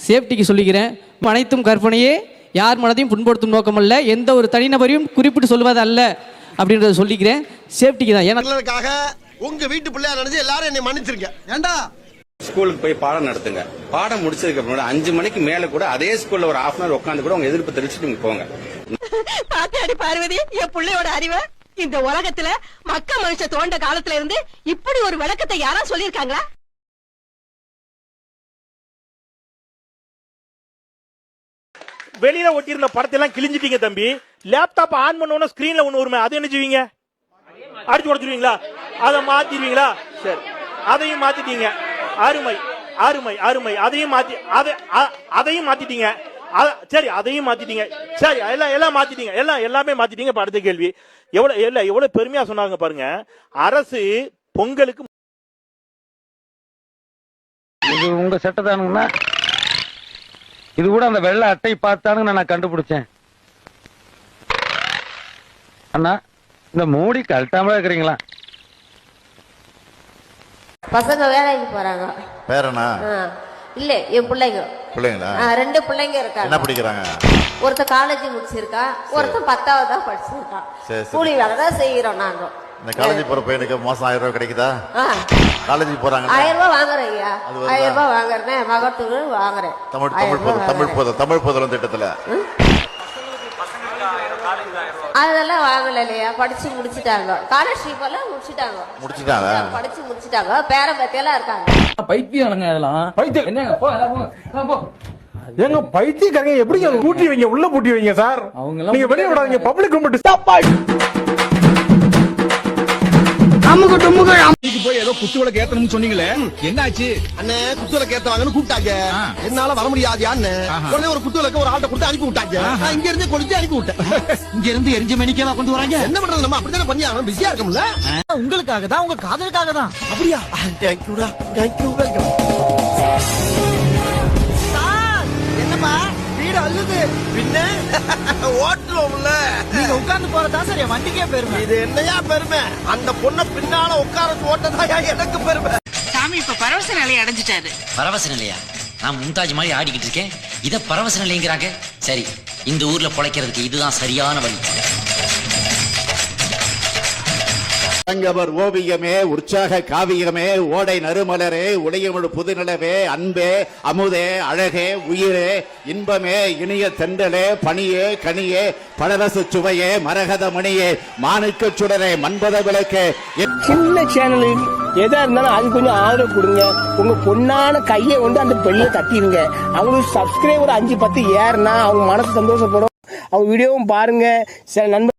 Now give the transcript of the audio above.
சேஃப்டிக்கு சொல்லிக்கிறேன். அனைத்தும் கற்பனையே, யார் மனதையும் புண்படுத்தும் நோக்கமல்ல, எந்த ஒரு தனிநபரையும் குறிப்பிட்டு சொல்வது அல்ல அப்படின்றத சொல்லிக்கிறேன். சேஃப்டிக்கு தான். ஏன்னா உங்க வீட்டு பிள்ளையா நினைச்சு எல்லாரும் என்னை மன்னிச்சிருக்கேன். ஏண்டா ஸ்கூலுக்கு போய் பாடம் நடத்துங்க. பாடம் முடிச்சதுக்கு அப்புறம் 5 மணிக்கு மேல கூட அதே ஸ்கூல்ல ஒரு ½ hour உட்காந்து கூட உங்க எதிர்ப்பு தெரிவிச்சுட்டு நீங்க போங்க. பாத்தியாடி பார்வதி, என் பிள்ளையோட அறிவை. இந்த உலகத்துல மக்க மனுஷ தோண்ட காலத்துல இருந்து இப்படி ஒரு விளக்கத்தை யாரா சொல்லிருக்காங்களா? வெளியில ஒட்டியிருந்த படத்தை எல்லாம் கிழிஞ்சிட்டீங்க தம்பி. லேப்டாப் ஆன் பண்ண ஸ்கிரீன்ல ஒண்ணு வருமே, அது என்ன செய்வீங்க? அடிச்சு உடச்சிருவீங்களா? அதை மாத்திடுவீங்களா? சரி, அதையும் மாத்திட்டீங்க. அருமை அருமை அருமை. அதையும் மாத்திட்டீங்க. சரி, அதையும் மாத்திட்டீங்க. சரி, எல்லாம் மாத்திட்டீங்க. எல்லாமே மாத்திட்டீங்க. அடுத்த கேள்வி, எவ்வளவு பெருமையா சொன்னாங்க பாருங்க. அரசு பொங்கலுக்கு இது உங்க சட்டத்தானுங்கன்னா, இது கூட அந்த வெள்ளை அட்டை பார்த்தானுங்க நான் கண்டுபிடிச்சேன். அண்ணா, இந்த மூடி கழட்டாம இருக்கிறீங்களா? பசங்க வேலைக்கு போறாங்க. பேரனா? இல்ல, என் பிள்ளைங்க. பிள்ளைங்களா? 2 பிள்ளைங்க இருக்காங்க. என்ன படிக்கிறாங்க? ஒருத்த காலேஜ் முடிச்சிருக்கா, ஒருத்த 10வது தான் படிச்சிருக்கான். கூலி வேலை தான் செய்யறோம் நாங்க. இந்த காலேஜ் போற பையனுக்கு மாசம் 1000 ரூபாய் கிடைக்குதா? காலேஜ் போறாங்க. 1000 ரூபாய் வாங்குறேன் ஐயா. 1000 ரூபாய் வாங்குறேன். மகத்தூர் வாங்குறேன். தமிழ் புதலும் திட்டத்துல அதெல்லாம் வாங்கல இல்லையா. படிச்சு முடிச்சுட்டாங்க. ஸ்காலர்ஷிப் எல்லாம் முடிச்சுட்டாங்க. படிச்சு முடிச்சுட்டாங்க. பேரம் பேத்தியெல்லாம் இருக்காங்க. பைத்தியம் அதெல்லாம் பைத்தியம் என்னங்க? எங்க பைத்தியக்காரங்க எப்படி பூட்டி வைங்க, உள்ள பூட்டி வைங்க சார். நீங்க வெளியே விடாதீங்க. பப்ளிக் ரொம்ப டிஸ்டர்ப் போய் ஏதோ குத்துவிளக்கு ஏத்தணும்னு சொன்னீங்களே, என்னாச்சு? அண்ணே, குத்துவிளக்கு ஏத்துவாங்கன்னு கூப்பிட்டாங்க. என்னால வர முடியாது. உடனே ஒரு குத்துவிளக்கு ஒரு ஆட்டை கொடுத்து அனுப்பி விட்டாங்க. நான் இங்க இருந்து கொளுத்தி அனுப்பி விட்டேன். இங்க இருந்து எரிஞ்ச மணிக்கெல்லாம் கொண்டு வராங்க. என்ன பண்றது, நம்ம அப்படித்தானே பண்ணி ஆகணும். பிஸியா இருக்கோம்ல. உங்களுக்காக தான், உங்க காதலுக்காக தான். அப்படியா? தேங்க்யூடா, தேங்க்யூ. என்னப்பா வீடு அள்ளுது? பின்ன ஓட்டுவோம்ல. நீங்க உட்கார்ந்து போறதா சரி வண்டிக்கே பெருமை. இது என்னையா பெருமை? அந்த பொண்ணை பின்னால உட்கார ஓட்டதா எனக்கு பெருமை. சாமி இப்ப பரவச நிலையை அடைஞ்சிட்டாரு. பரவச நிலையா? நான் மும்தாஜ் மாதிரி ஆடிக்கிட்டு இருக்கேன், இத பரவச நிலைங்கிறாங்க. சரி, இந்த ஊர்ல பொழைக்கிறதுக்கு இதுதான் சரியான வழி. அரங்கவர் ஓவியமே, உற்சாக காவியமே, ஓடை நறுமலரே, உடையமிழ் புதுநிலவே, அன்பே, அமுதே, அழகே, உயிரே, இன்பமே, இனிய தென்றலே, பனியே, கனியே, பழரசு சுவையே, மரகத மணியே, மாணிக்க சுடரே, மண்பத விளக்கே. சின்ன சேனல் எதா இருந்தாலும் அது கொஞ்சம் ஆதரவு கொடுங்க. உங்க பொண்ணான கையை வந்து அந்த பெண்ணில தட்டிடுங்க. அவங்களுக்கு சப்ஸ்கிரைபர் 5-10 ஏறுனா அவங்க மனசு சந்தோஷப்படும். அவங்க வீடியோவும் பாருங்க. சில நண்பர்